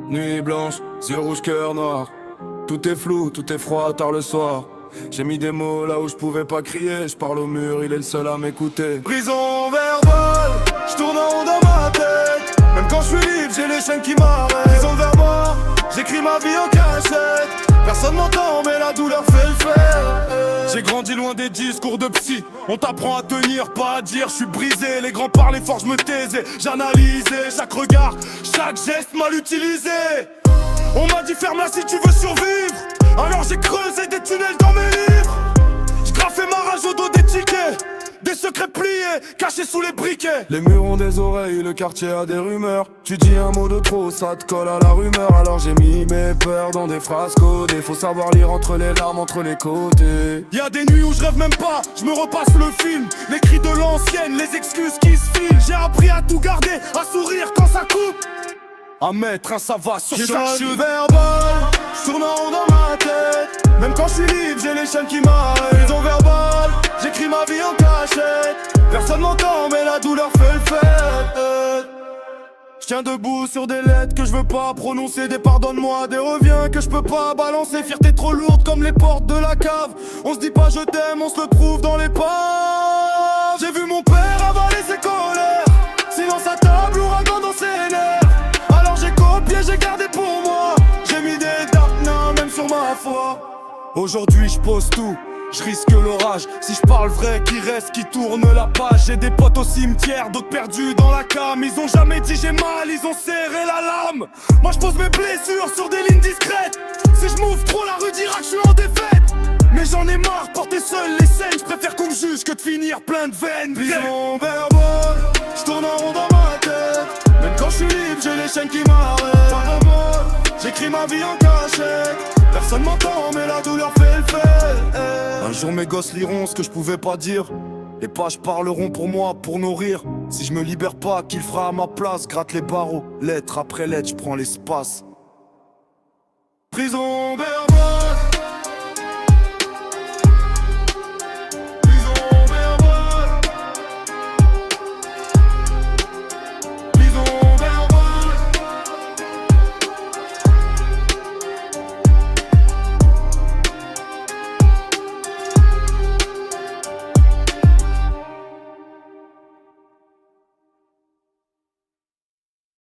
Nuit blanche, yeux rouges, cœur noir. Tout est flou, tout est froid tard le soir. J'ai mis des mots là où je pouvais pas crier. Je parle au mur, il est le seul à m'écouter. Prison verbale, je tourne en rond dans ma tête. Même quand je suis libre, j'ai les chaînes qui m'arrêtent. Prison verbale, j'écris ma vie en cachette. Personne m'entend mais la douleur fait le faire. J'ai grandi loin des discours de psy. On t'apprend à tenir, pas à dire. Je suis brisé, les grands parlaient fort, je me taisais. J'analysais chaque regard, chaque geste mal utilisé. On m'a dit ferme-la si tu veux survivre. Alors j'ai creusé des tunnels dans mes livres. J'graffais ma rage au dos des tickets. Des secrets pliés, cachés sous les briquets. Les murs ont des oreilles, le quartier a des rumeurs. Tu dis un mot de trop, ça te colle à la rumeur. Alors j'ai mis mes peurs dans des phrases codées. Faut savoir lire entre les larmes, entre les côtés. Y'a des nuits où je rêve même pas, je me repasse le film. Les cris de l'ancienne, les excuses qui se filent. J'ai appris à tout garder, à sourire quand ça coupe. À mettre un ça va sur chaque chute verbale, je tourne en rond dans ma tête. Même quand je suis libre, j'ai les chaînes qui m'arrêtent. Prison verbale, j'écris ma vie en cachette. Personne m'entend mais la douleur fait le fait. Je tiens debout sur des lettres que je veux pas prononcer. Des pardonne-moi, des reviens que je peux pas balancer. Fierté trop lourde comme les portes de la cave. On se dit pas je t'aime, on se le trouve dans les paves. J'ai vu mon père avaler ses colères. Silence à table, ouragan dans ses nerfs. J'ai copié, j'ai gardé pour moi. J'ai mis des dark même sur ma foi. Aujourd'hui je pose tout, je risque l'orage. Si je parle vrai, qui reste, qui tourne la page. J'ai des potes au cimetière, d'autres perdus dans la came. Ils ont jamais dit j'ai mal, ils ont serré la lame. Moi je pose mes blessures sur des lignes discrètes. Si je m'ouvre trop, la rue dira que je suis en défaite. Mais j'en ai marre, porter seul les scènes. Je préfère qu'on me juge que de finir plein de veines. Prison verbale, je tourne en rond dans ma tête. Même quand je suis libre, j'ai les chaînes qui m'arrêtent. J'écris ma vie en cachette. Personne m'entend mais la douleur fait le fait. Un jour mes gosses liront ce que je pouvais pas dire. Les pages parleront pour moi, pour nourrir. Si je me libère pas, qui le fera à ma place? Gratte les barreaux, lettre après lettre, je prends l'espace. Prison verbale.